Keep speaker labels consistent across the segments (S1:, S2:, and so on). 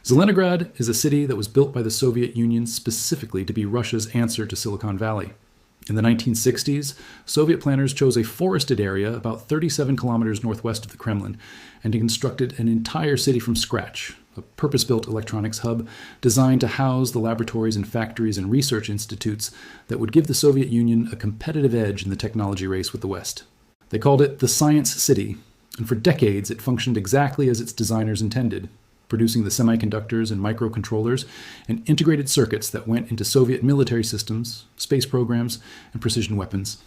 S1: Zelenograd is a city that was built by the Soviet Union specifically to be Russia's answer to Silicon Valley. In the 1960s, Soviet planners chose a forested area about 37 kilometers northwest of the Kremlin and constructed an entire city from scratch, a purpose-built electronics hub designed to house the laboratories and factories and research institutes that would give the Soviet Union a competitive edge in the technology race with the West. They called it the Science City, and for decades it functioned exactly as its designers intended, producing the semiconductors and microcontrollers and integrated circuits that went into Soviet military systems, space programs, and precision weapons.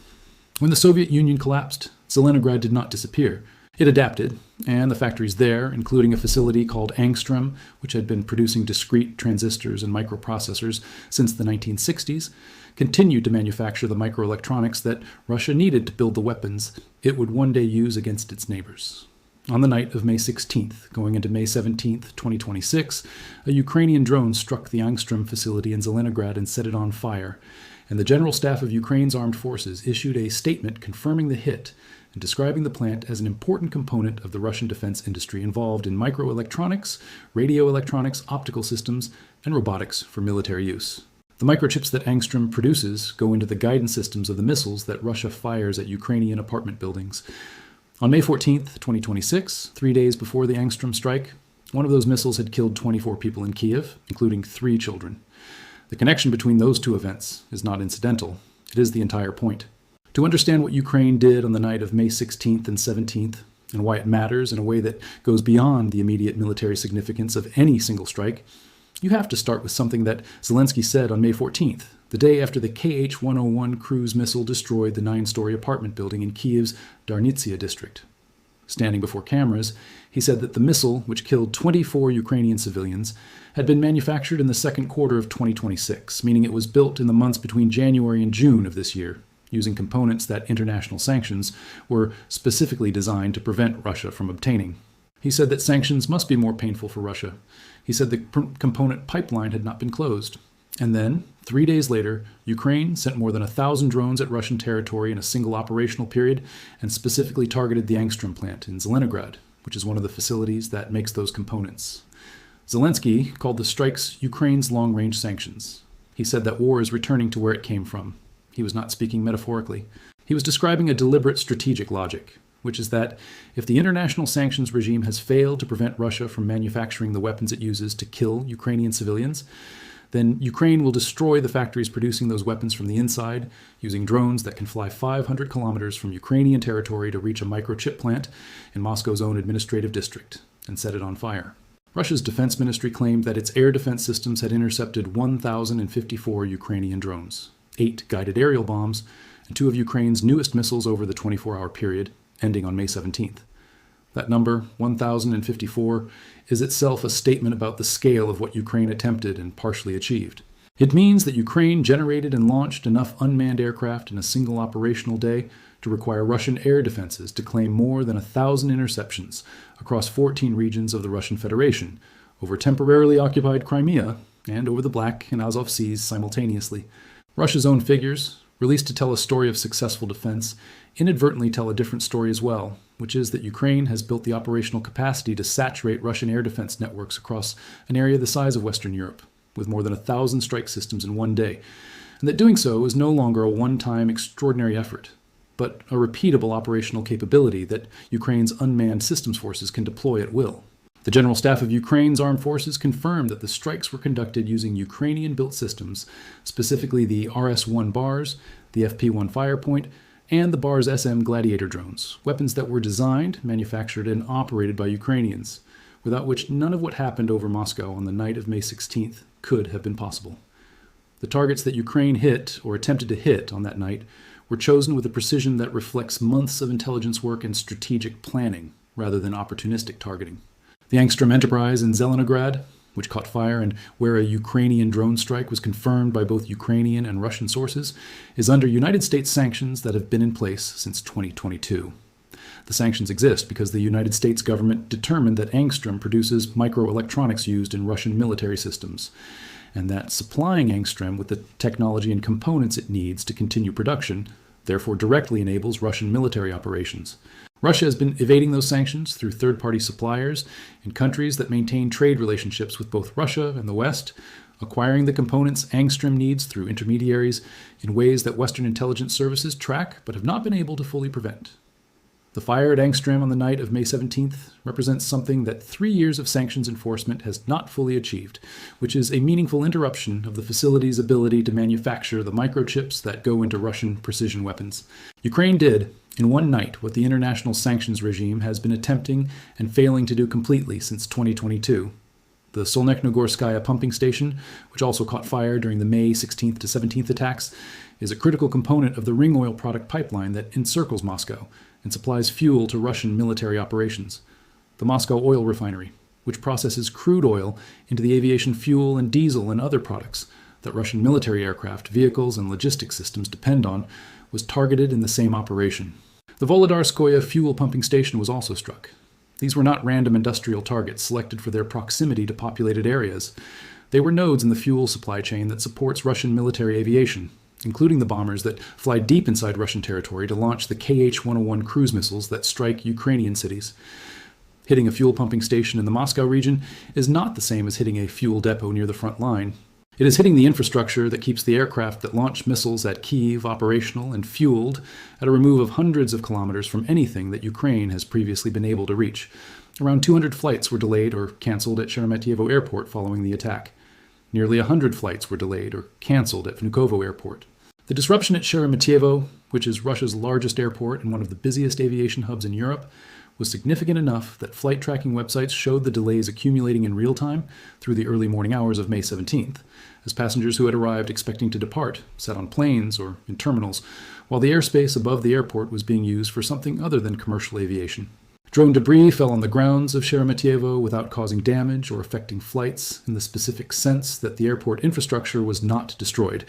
S1: When the Soviet Union collapsed, Zelenograd did not disappear. It adapted, and the factories there, including a facility called Angstrem, which had been producing discrete transistors and microprocessors since the 1960s, continued to manufacture the microelectronics that Russia needed to build the weapons it would one day use against its neighbors. On the night of May 16th, going into May 17th, 2026, a Ukrainian drone struck the Angstrem facility in Zelenograd and set it on fire, and the General Staff of Ukraine's armed forces issued a statement confirming the hit and describing the plant as an important component of the Russian defense industry involved in microelectronics, radio electronics, optical systems, and robotics for military use. The microchips that Angstrem produces go into the guidance systems of the missiles that Russia fires at Ukrainian apartment buildings. On May 14th, 2026, 3 days before the Angstrem strike, one of those missiles had killed 24 people in Kyiv, including 3 children. The connection between those two events is not incidental. It is the entire point. To understand what Ukraine did on the night of May 16th and 17th, and why it matters in a way that goes beyond the immediate military significance of any single strike, you have to start with something that Zelenskyy said on May 14th, the day after the Kh-101 cruise missile destroyed the 9-story apartment building in Kyiv's Darnitsia district. Standing before cameras, he said that the missile, which killed 24 Ukrainian civilians, had been manufactured in the second quarter of 2026, meaning it was built in the months between January and June of this year, using components that international sanctions were specifically designed to prevent Russia from obtaining. He said that sanctions must be more painful for Russia. He said the component pipeline had not been closed. And then, 3 days later, Ukraine sent more than 1,000 drones at Russian territory in a single operational period and specifically targeted the Angstrem plant in Zelenograd, which is one of the facilities that makes those components. Zelenskyy called the strikes Ukraine's long-range sanctions. He said that war is returning to where it came from. He was not speaking metaphorically. He was describing a deliberate strategic logic, which is that if the international sanctions regime has failed to prevent Russia from manufacturing the weapons it uses to kill Ukrainian civilians, then Ukraine will destroy the factories producing those weapons from the inside, using drones that can fly 500 kilometers from Ukrainian territory to reach a microchip plant in Moscow's own administrative district and set it on fire. Russia's defense ministry claimed that its air defense systems had intercepted 1,054 Ukrainian drones, 8 guided aerial bombs, and 2 of Ukraine's newest missiles over the 24-hour period, ending on May 17th. That number, 1,054, is itself a statement about the scale of what Ukraine attempted and partially achieved. It means that Ukraine generated and launched enough unmanned aircraft in a single operational day to require Russian air defenses to claim more than 1,000 interceptions across 14 regions of the Russian Federation, over temporarily occupied Crimea, and over the Black and Azov Seas simultaneously. Russia's own figures, released to tell a story of successful defense, inadvertently tell a different story as well, which is that Ukraine has built the operational capacity to saturate Russian air defense networks across an area the size of Western Europe, with more than 1,000 strike systems in one day, and that doing so is no longer a one-time extraordinary effort, but a repeatable operational capability that Ukraine's unmanned systems forces can deploy at will. The General Staff of Ukraine's armed forces confirmed that the strikes were conducted using Ukrainian-built systems, specifically the RS-1 Bars, the FP-1 Firepoint, and the Bars SM Gladiator drones, weapons that were designed, manufactured, and operated by Ukrainians, without which none of what happened over Moscow on the night of May 16th could have been possible. The targets that Ukraine hit, or attempted to hit, on that night were chosen with a precision that reflects months of intelligence work and strategic planning, rather than opportunistic targeting. The Angstrem enterprise in Zelenograd, which caught fire and where a Ukrainian drone strike was confirmed by both Ukrainian and Russian sources, is under United States sanctions that have been in place since 2022. The sanctions exist because the United States government determined that Angstrem produces microelectronics used in Russian military systems, and that supplying Angstrem with the technology and components it needs to continue production therefore directly enables Russian military operations. Russia has been evading those sanctions through third-party suppliers in countries that maintain trade relationships with both Russia and the West, acquiring the components Angstrem needs through intermediaries in ways that Western intelligence services track but have not been able to fully prevent. The fire at Angstrem on the night of May 17th represents something that 3 years of sanctions enforcement has not fully achieved, which is a meaningful interruption of the facility's ability to manufacture the microchips that go into Russian precision weapons. Ukraine did, in one night, what the international sanctions regime has been attempting and failing to do completely since 2022. The Solnechnogorsk pumping station, which also caught fire during the May 16th to 17th attacks, is a critical component of the ring oil product pipeline that encircles Moscow and supplies fuel to Russian military operations. The Moscow Oil Refinery, which processes crude oil into the aviation fuel and diesel and other products that Russian military aircraft, vehicles, and logistics systems depend on, was targeted in the same operation. The Volodarskoye fuel pumping station was also struck. These were not random industrial targets selected for their proximity to populated areas. They were nodes in the fuel supply chain that supports Russian military aviation, including the bombers that fly deep inside Russian territory to launch the Kh-101 cruise missiles that strike Ukrainian cities. Hitting a fuel pumping station in the Moscow region is not the same as hitting a fuel depot near the front line. It is hitting the infrastructure that keeps the aircraft that launch missiles at Kyiv operational and fueled at a remove of hundreds of kilometers from anything that Ukraine has previously been able to reach. Around 200 flights were delayed or canceled at Sheremetyevo Airport following the attack. Nearly 100 flights were delayed or canceled at Vnukovo Airport. The disruption at Sheremetyevo, which is Russia's largest airport and one of the busiest aviation hubs in Europe, was significant enough that flight tracking websites showed the delays accumulating in real time through the early morning hours of May 17th, as passengers who had arrived expecting to depart sat on planes or in terminals, while the airspace above the airport was being used for something other than commercial aviation. Drone debris fell on the grounds of Sheremetyevo without causing damage or affecting flights in the specific sense that the airport infrastructure was not destroyed.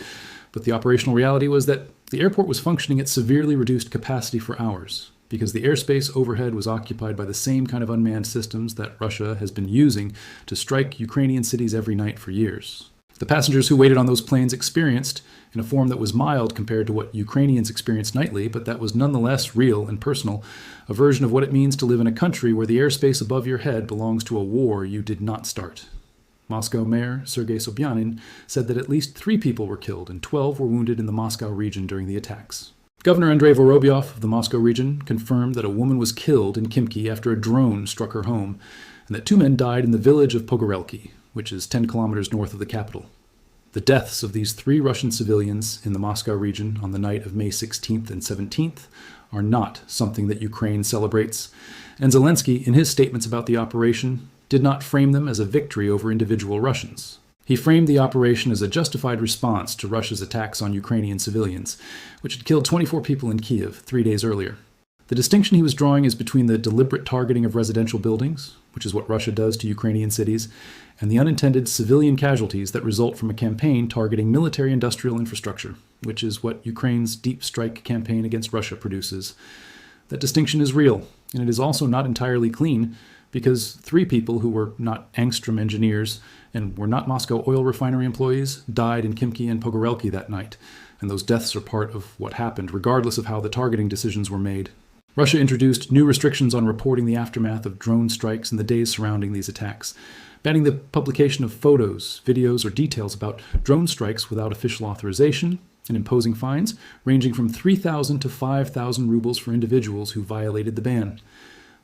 S1: But the operational reality was that the airport was functioning at severely reduced capacity for hours, because the airspace overhead was occupied by the same kind of unmanned systems that Russia has been using to strike Ukrainian cities every night for years. The passengers who waited on those planes experienced, in a form that was mild compared to what Ukrainians experience nightly, but that was nonetheless real and personal, a version of what it means to live in a country where the airspace above your head belongs to a war you did not start. Moscow Mayor Sergei Sobyanin said that at least 3 people were killed and 12 were wounded in the Moscow region during the attacks. Governor Andrei Vorobyov of the Moscow region confirmed that a woman was killed in Khimki after a drone struck her home, and that 2 men died in the village of Pogorelki, which is 10 kilometers north of the capital. The deaths of these 3 Russian civilians in the Moscow region on the night of May 16th and 17th are not something that Ukraine celebrates, and Zelenskyy, in his statements about the operation, did not frame them as a victory over individual Russians. He framed the operation as a justified response to Russia's attacks on Ukrainian civilians, which had killed 24 people in Kyiv 3 days earlier. The distinction he was drawing is between the deliberate targeting of residential buildings, which is what Russia does to Ukrainian cities, and the unintended civilian casualties that result from a campaign targeting military-industrial infrastructure, which is what Ukraine's deep strike campaign against Russia produces. That distinction is real, and it is also not entirely clean, because 3 people who were not Angstrem engineers and were not Moscow Oil Refinery employees died in Khimki and Pogorelki that night, and those deaths are part of what happened, regardless of how the targeting decisions were made. Russia introduced new restrictions on reporting the aftermath of drone strikes in the days surrounding these attacks, banning the publication of photos, videos, or details about drone strikes without official authorization, and imposing fines ranging from 3,000 to 5,000 rubles for individuals who violated the ban.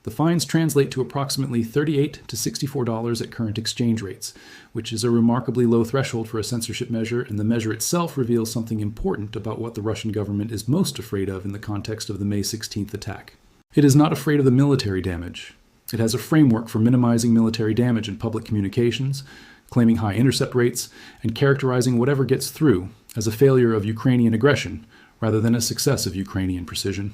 S1: The fines translate to approximately $38 to $64 at current exchange rates, which is a remarkably low threshold for a censorship measure, and the measure itself reveals something important about what the Russian government is most afraid of in the context of the May 16th attack. It is not afraid of the military damage. It has a framework for minimizing military damage in public communications, claiming high intercept rates, and characterizing whatever gets through as a failure of Ukrainian aggression rather than a success of Ukrainian precision.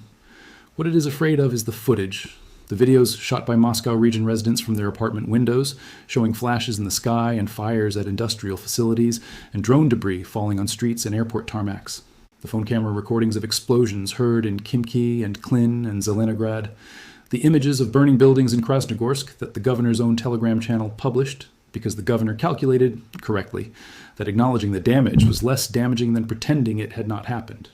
S1: What it is afraid of is the footage. The videos shot by Moscow region residents from their apartment windows, showing flashes in the sky and fires at industrial facilities, and drone debris falling on streets and airport tarmacs. The phone camera recordings of explosions heard in Khimki and Klin and Zelenograd. The images of burning buildings in Krasnogorsk that the governor's own Telegram channel published, because the governor calculated, correctly, that acknowledging the damage was less damaging than pretending it had not happened.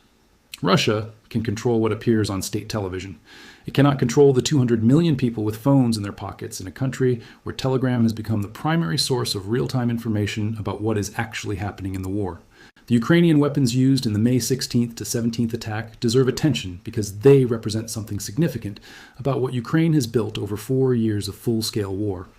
S1: Russia can control what appears on state television. It cannot control the 200 million people with phones in their pockets in a country where Telegram has become the primary source of real-time information about what is actually happening in the war. The Ukrainian weapons used in the May 16th to 17th attack deserve attention because they represent something significant about what Ukraine has built over 4 years of full-scale war.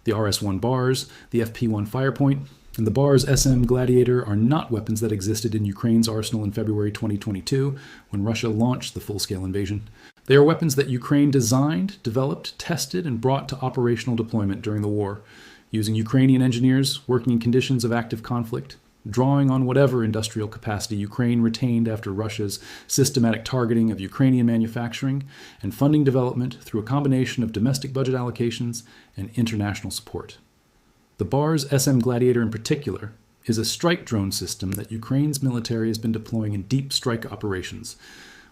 S1: The RS-1 bars, the FP-1 Firepoint, and the Bars SM Gladiator are not weapons that existed in Ukraine's arsenal in February 2022 when Russia launched the full-scale invasion. They are weapons that Ukraine designed, developed, tested, and brought to operational deployment during the war, using Ukrainian engineers working in conditions of active conflict, drawing on whatever industrial capacity Ukraine retained after Russia's systematic targeting of Ukrainian manufacturing, and funding development through a combination of domestic budget allocations and international support. The Bars SM Gladiator in particular is a strike drone system that Ukraine's military has been deploying in deep strike operations,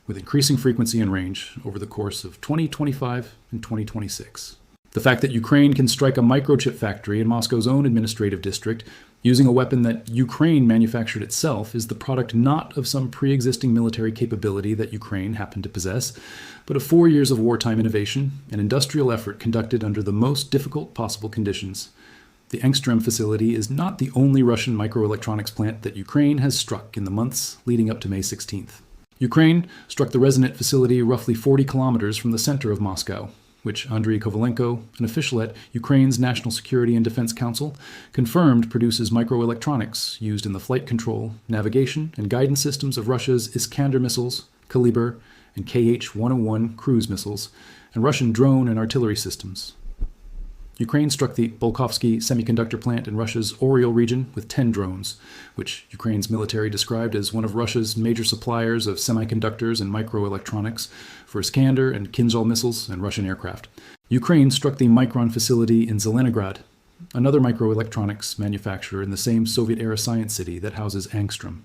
S1: with increasing frequency and range over the course of 2025 and 2026. The fact that Ukraine can strike a microchip factory in Moscow's own administrative district using a weapon that Ukraine manufactured itself is the product not of some pre-existing military capability that Ukraine happened to possess, but of 4 years of wartime innovation and industrial effort conducted under the most difficult possible conditions. The Angstrem facility is not the only Russian microelectronics plant that Ukraine has struck in the months leading up to May 16th. Ukraine struck the Resonant facility roughly 40 kilometers from the center of Moscow, which Andriy Kovalenko, an official at Ukraine's National Security and Defense Council, confirmed produces microelectronics used in the flight control, navigation, and guidance systems of Russia's Iskander missiles, Kalibr, and Kh-101 cruise missiles, and Russian drone and artillery systems. Ukraine struck the Bolkovsky semiconductor plant in Russia's Oriol region with 10 drones, which Ukraine's military described as one of Russia's major suppliers of semiconductors and microelectronics for Iskander and Kinzhal missiles and Russian aircraft. Ukraine struck the Micron facility in Zelenograd, another microelectronics manufacturer in the same Soviet-era science city that houses Angstrem.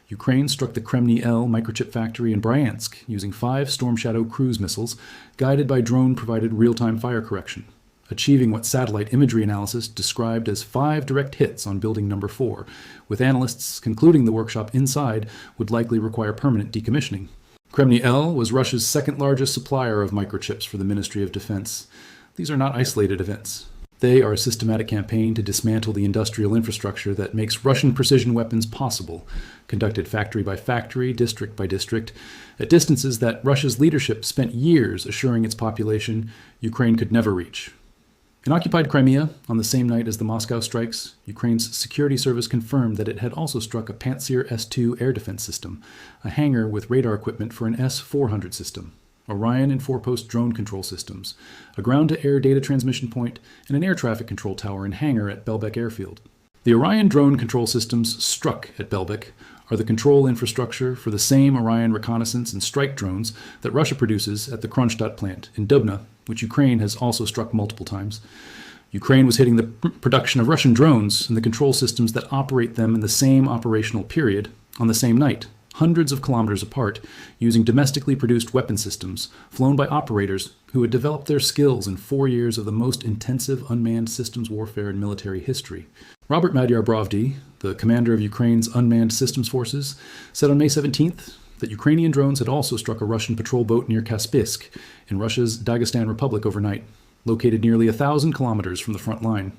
S1: Ukraine struck the Kremny L microchip factory in Bryansk using 5 Storm Shadow cruise missiles guided by drone-provided real-time fire correction, achieving what satellite imagery analysis described as 5 direct hits on building number 4, with analysts concluding the workshop inside would likely require permanent decommissioning. Kremny L was Russia's second-largest supplier of microchips for the Ministry of Defense. These are not isolated events. They are a systematic campaign to dismantle the industrial infrastructure that makes Russian precision weapons possible, conducted factory by factory, district by district, at distances that Russia's leadership spent years assuring its population Ukraine could never reach. In occupied Crimea, on the same night as the Moscow strikes, Ukraine's security service confirmed that it had also struck a Pantsir S-2 air defense system, a hangar with radar equipment for an S-400 system, Orion and 4-post drone control systems, a ground-to-air data transmission point, and an air traffic control tower and hangar at Belbek Airfield. The Orion drone control systems struck at Belbek are the control infrastructure for the same Orion reconnaissance and strike drones that Russia produces at the Kronstadt plant in Dubna, which Ukraine has also struck multiple times. Ukraine was hitting the production of Russian drones and the control systems that operate them in the same operational period on the same night, hundreds of kilometers apart, using domestically produced weapon systems flown by operators who had developed their skills in 4 years of the most intensive unmanned systems warfare in military history. Robert Magyar Brovdy, the commander of Ukraine's unmanned systems forces, said on May 17th that Ukrainian drones had also struck a Russian patrol boat near Kaspisk in Russia's Dagestan Republic overnight, located nearly 1,000 kilometers from the front line.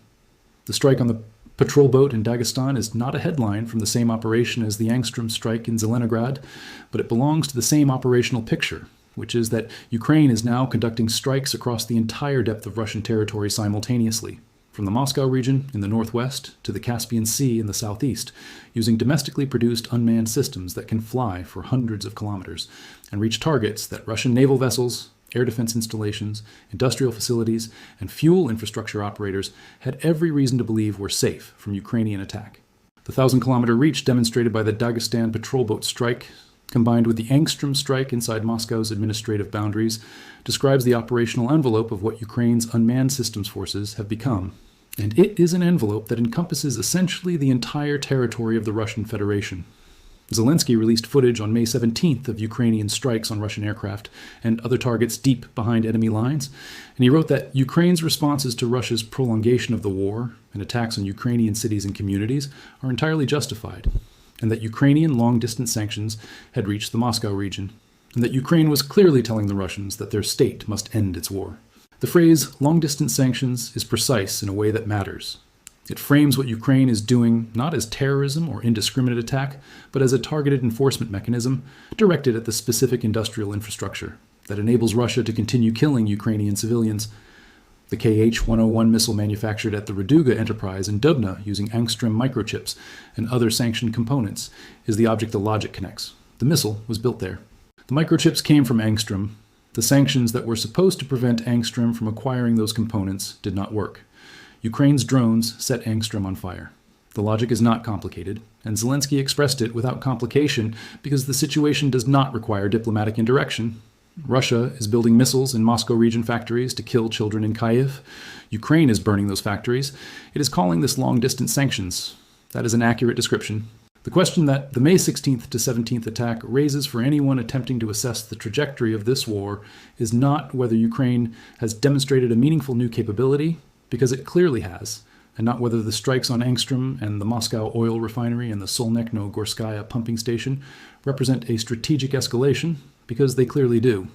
S1: The strike on the patrol boat in Dagestan is not a headline from the same operation as the Angstrem strike in Zelenograd, but it belongs to the same operational picture, which is that Ukraine is now conducting strikes across the entire depth of Russian territory simultaneously, from the Moscow region in the northwest to the Caspian Sea in the southeast, using domestically produced unmanned systems that can fly for hundreds of kilometers and reach targets that Russian naval vessels, air defense installations, industrial facilities, and fuel infrastructure operators had every reason to believe were safe from Ukrainian attack. The 1,000-kilometer reach demonstrated by the Dagestan patrol boat strike, combined with the Angstrem strike inside Moscow's administrative boundaries, describes the operational envelope of what Ukraine's unmanned systems forces have become. And it is an envelope that encompasses essentially the entire territory of the Russian Federation. Zelenskyy released footage on May 17th of Ukrainian strikes on Russian aircraft and other targets deep behind enemy lines, and he wrote that Ukraine's responses to Russia's prolongation of the war and attacks on Ukrainian cities and communities are entirely justified, and that Ukrainian long-distance sanctions had reached the Moscow region, and that Ukraine was clearly telling the Russians that their state must end its war. The phrase long-distance sanctions is precise in a way that matters. It frames what Ukraine is doing not as terrorism or indiscriminate attack, but as a targeted enforcement mechanism directed at the specific industrial infrastructure that enables Russia to continue killing Ukrainian civilians. The Kh-101 missile manufactured at the Raduga enterprise in Dubna using Angstrem microchips and other sanctioned components is the object the logic connects. The missile was built there. The microchips came from Angstrem. The sanctions that were supposed to prevent Angstrem from acquiring those components did not work. Ukraine's drones set Angstrem on fire. The logic is not complicated, and Zelenskyy expressed it without complication because the situation does not require diplomatic indirection. Russia is building missiles in Moscow region factories to kill children in Kyiv. Ukraine is burning those factories. It is calling this long-distance sanctions. That is an accurate description. The question that the May 16th to 17th attack raises for anyone attempting to assess the trajectory of this war is not whether Ukraine has demonstrated a meaningful new capability, because it clearly has, and not whether the strikes on Angstrem and the Moscow Oil Refinery and the Solnechnogorsk pumping station represent a strategic escalation, because they clearly do.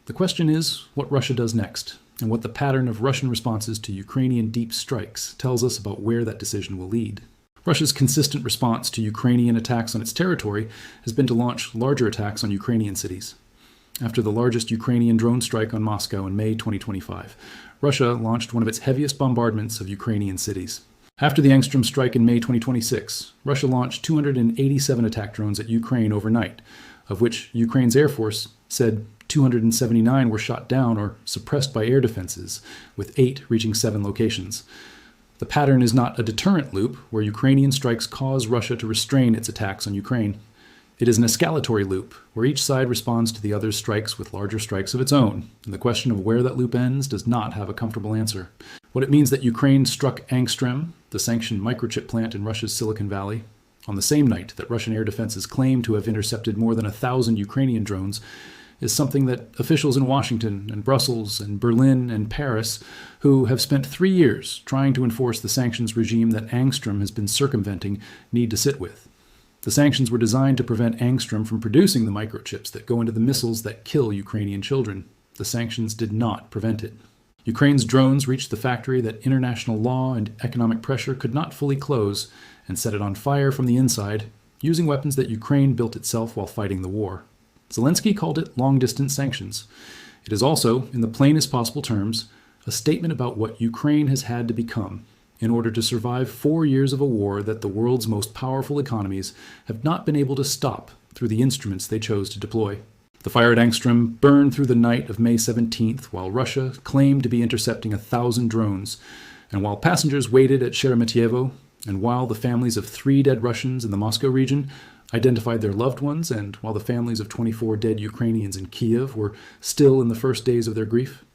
S1: The question is what Russia does next, and what the pattern of Russian responses to Ukrainian deep strikes tells us about where that decision will lead. Russia's consistent response to Ukrainian attacks on its territory has been to launch larger attacks on Ukrainian cities. After the largest Ukrainian drone strike on Moscow in May 2025, Russia launched one of its heaviest bombardments of Ukrainian cities. After the Angstrem strike in May 2026, Russia launched 287 attack drones at Ukraine overnight, of which Ukraine's Air Force said 279 were shot down or suppressed by air defenses, with 8 reaching 7 locations. The pattern is not a deterrent loop where Ukrainian strikes cause Russia to restrain its attacks on Ukraine. It is an escalatory loop, where each side responds to the other's strikes with larger strikes of its own, and the question of where that loop ends does not have a comfortable answer. What it means that Ukraine struck Angstrem, the sanctioned microchip plant in Russia's Silicon Valley, on the same night that Russian air defenses claim to have intercepted more than 1,000 Ukrainian drones, is something that officials in Washington and Brussels and Berlin and Paris, who have spent 3 years trying to enforce the sanctions regime that Angstrem has been circumventing, need to sit with. The sanctions were designed to prevent Angstrem from producing the microchips that go into the missiles that kill Ukrainian children. The sanctions did not prevent it. Ukraine's drones reached the factory that international law and economic pressure could not fully close and set it on fire from the inside, using weapons that Ukraine built itself while fighting the war. Zelenskyy called it long-distance sanctions. It is also, in the plainest possible terms, a statement about what Ukraine has had to become in order to survive 4 years of a war that the world's most powerful economies have not been able to stop through the instruments they chose to deploy. The fire at Angstrem burned through the night of May 17th while Russia claimed to be intercepting 1,000 drones, and while passengers waited at Sheremetyevo, and while the families of 3 dead Russians in the Moscow region identified their loved ones, and while the families of 24 dead Ukrainians in Kyiv were still in the first days of their grief.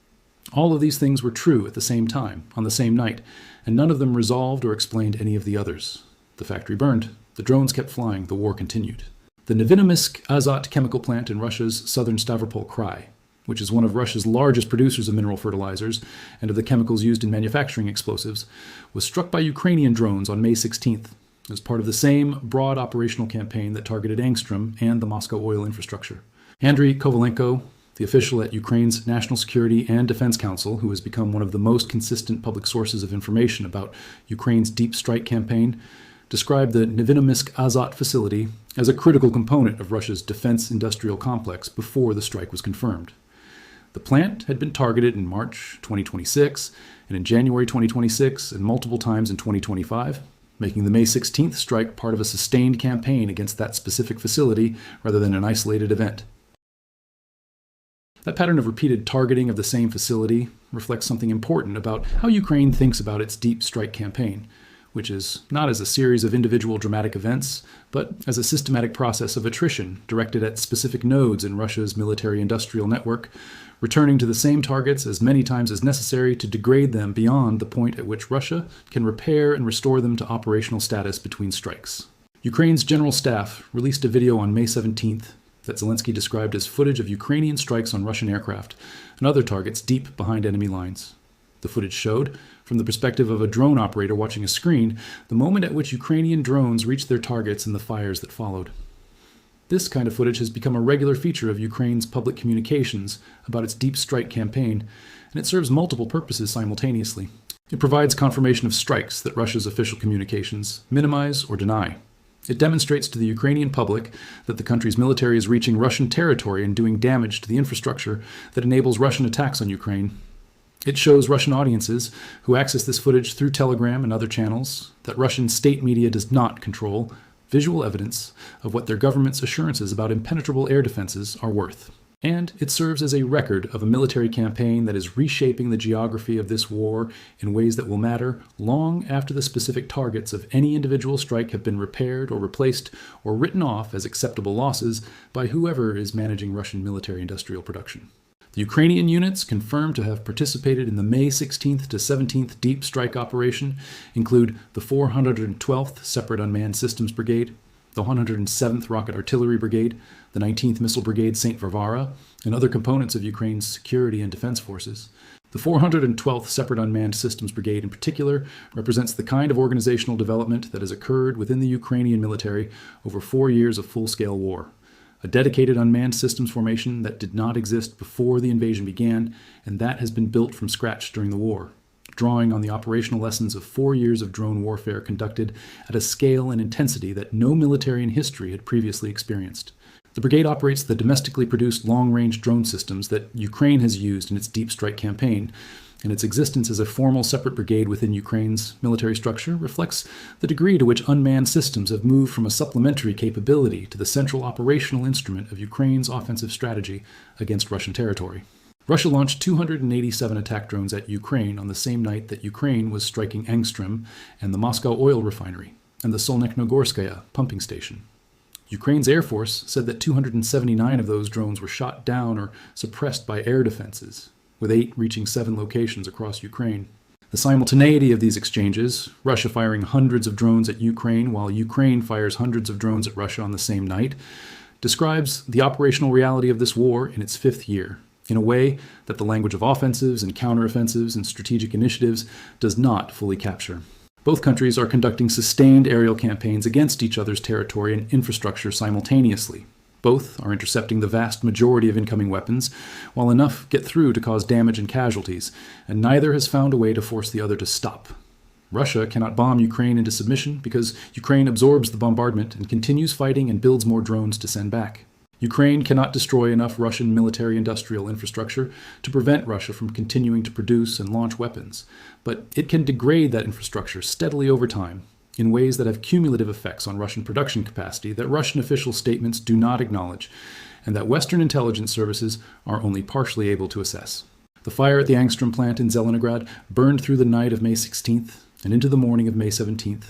S1: All of these things were true at the same time, on the same night, and none of them resolved or explained any of the others. The factory burned. The drones kept flying. The war continued. The Nevinomysk Azot chemical plant in Russia's southern Stavropol Krai, which is one of Russia's largest producers of mineral fertilizers and of the chemicals used in manufacturing explosives, was struck by Ukrainian drones on May 16th as part of the same broad operational campaign that targeted Angstrem and the Moscow oil infrastructure. Andriy Kovalenko, the official at Ukraine's National Security and Defense Council, who has become one of the most consistent public sources of information about Ukraine's deep strike campaign, described the Nevinomysk Azot facility as a critical component of Russia's defense industrial complex before the strike was confirmed. The plant had been targeted in March 2026 and in January 2026 and multiple times in 2025, making the May 16th strike part of a sustained campaign against that specific facility rather than an isolated event. That pattern of repeated targeting of the same facility reflects something important about how Ukraine thinks about its deep strike campaign, which is not as a series of individual dramatic events, but as a systematic process of attrition directed at specific nodes in Russia's military-industrial network, returning to the same targets as many times as necessary to degrade them beyond the point at which Russia can repair and restore them to operational status between strikes. Ukraine's General Staff released a video on May 17th that Zelenskyy described as footage of Ukrainian strikes on Russian aircraft and other targets deep behind enemy lines. The footage showed From the perspective of a drone operator watching a screen, the moment at which Ukrainian drones reached their targets and the fires that followed. This kind of footage has become a regular feature of Ukraine's public communications about its deep strike campaign, and it serves multiple purposes simultaneously. It provides confirmation of strikes that Russia's official communications minimize or deny. It demonstrates to the Ukrainian public that the country's military is reaching Russian territory and doing damage to the infrastructure that enables Russian attacks on Ukraine. It shows Russian audiences, who access this footage through Telegram and other channels, that Russian state media does not control visual evidence of what their government's assurances about impenetrable air defenses are worth. And it serves as a record of a military campaign that is reshaping the geography of this war in ways that will matter long after the specific targets of any individual strike have been repaired or replaced or written off as acceptable losses by whoever is managing Russian military-industrial production. The Ukrainian units confirmed to have participated in the May 16th to 17th Deep Strike Operation include the 412th Separate Unmanned Systems Brigade, the 107th Rocket Artillery Brigade, the 19th Missile Brigade St. Varvara, and other components of Ukraine's security and defense forces. The 412th Separate Unmanned Systems Brigade in particular represents the kind of organizational development that has occurred within the Ukrainian military over 4 years of full-scale war. A dedicated unmanned systems formation that did not exist before the invasion began, and that has been built from scratch during the war, drawing on the operational lessons of 4 years of drone warfare conducted at a scale and intensity that no military in history had previously experienced. The brigade operates the domestically produced long-range drone systems that Ukraine has used in its deep strike campaign, and its existence as a formal separate brigade within Ukraine's military structure reflects the degree to which unmanned systems have moved from a supplementary capability to the central operational instrument of Ukraine's offensive strategy against Russian territory. Russia launched 287 attack drones at Ukraine on the same night that Ukraine was striking Angstrem and the Moscow Oil Refinery and the Solnechnogorsk pumping station. Ukraine's Air Force said that 279 of those drones were shot down or suppressed by air defenses, with 8 reaching 7 locations across Ukraine. The simultaneity of these exchanges, Russia firing hundreds of drones at Ukraine while Ukraine fires hundreds of drones at Russia on the same night, describes the operational reality of this war in its 5th year, in a way that the language of offensives and counteroffensives and strategic initiatives does not fully capture. Both countries are conducting sustained aerial campaigns against each other's territory and infrastructure simultaneously. Both are intercepting the vast majority of incoming weapons, while enough get through to cause damage and casualties, and neither has found a way to force the other to stop. Russia cannot bomb Ukraine into submission because Ukraine absorbs the bombardment and continues fighting and builds more drones to send back. Ukraine cannot destroy enough Russian military-industrial infrastructure to prevent Russia from continuing to produce and launch weapons, but it can degrade that infrastructure steadily over time in ways that have cumulative effects on Russian production capacity that Russian official statements do not acknowledge, and that Western intelligence services are only partially able to assess. The fire at the Angstrem plant in Zelenograd burned through the night of May 16th and into the morning of May 17th,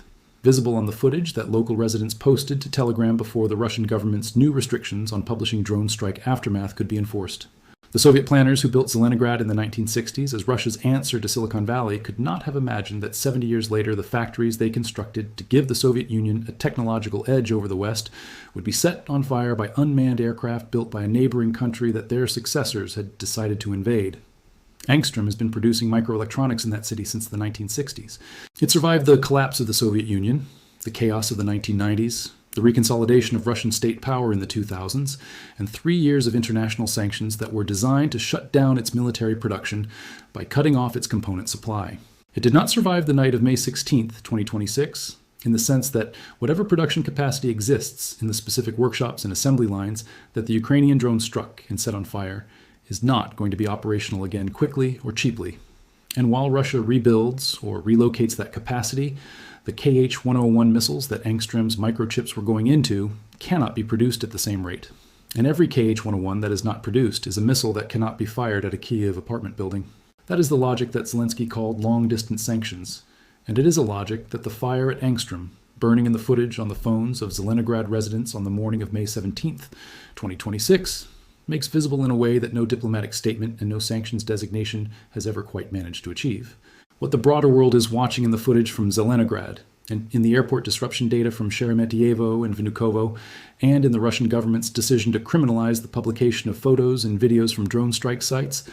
S1: visible on the footage that local residents posted to Telegram before the Russian government's new restrictions on publishing drone strike aftermath could be enforced. The Soviet planners who built Zelenograd in the 1960s as Russia's answer to Silicon Valley could not have imagined that 70 years later the factories they constructed to give the Soviet Union a technological edge over the West would be set on fire by unmanned aircraft built by a neighboring country that their successors had decided to invade. Angstrem has been producing microelectronics in that city since the 1960s. It survived the collapse of the Soviet Union, the chaos of the 1990s, the reconsolidation of Russian state power in the 2000s, and 3 years of international sanctions that were designed to shut down its military production by cutting off its component supply. It did not survive the night of May 16, 2026, in the sense that whatever production capacity exists in the specific workshops and assembly lines that the Ukrainian drone struck and set on fire is not going to be operational again quickly or cheaply. And while Russia rebuilds or relocates that capacity, the Kh-101 missiles that Angstrem's microchips were going into cannot be produced at the same rate. And every Kh-101 that is not produced is a missile that cannot be fired at a Kyiv apartment building. That is the logic that Zelenskyy called long-distance sanctions, and it is a logic that the fire at Angstrem, burning in the footage on the phones of Zelenograd residents on the morning of May 17, 2026, makes visible in a way that no diplomatic statement and no sanctions designation has ever quite managed to achieve. What the broader world is watching in the footage from Zelenograd, and in the airport disruption data from Sheremetyevo and Vnukovo, and in the Russian government's decision to criminalize the publication of photos and videos from drone strike sites,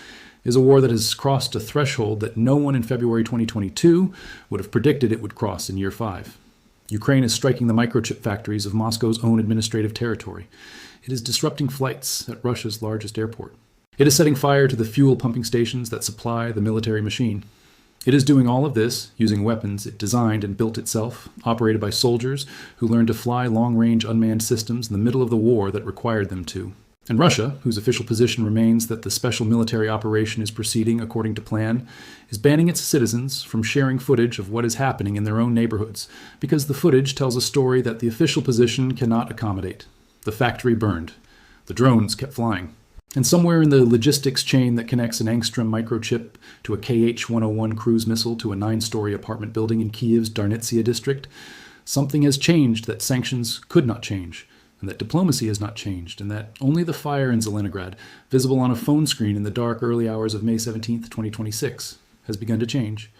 S1: is a war that has crossed a threshold that no one in February 2022 would have predicted it would cross in year 5. Ukraine is striking the microchip factories of Moscow's own administrative territory. It is disrupting flights at Russia's largest airport. It is setting fire to the fuel pumping stations that supply the military machine. It is doing all of this using weapons it designed and built itself, operated by soldiers who learned to fly long-range unmanned systems in the middle of the war that required them to. And Russia, whose official position remains that the special military operation is proceeding according to plan, is banning its citizens from sharing footage of what is happening in their own neighborhoods, because the footage tells a story that the official position cannot accommodate. The factory burned. The drones kept flying. And somewhere in the logistics chain that connects an Angstrem microchip to a KH-101 cruise missile to a 9-story apartment building in Kyiv's Darnitsia district, something has changed that sanctions could not change, and that diplomacy has not changed, and that only the fire in Zelenograd, visible on a phone screen in the dark early hours of May 17, 2026, has begun to change.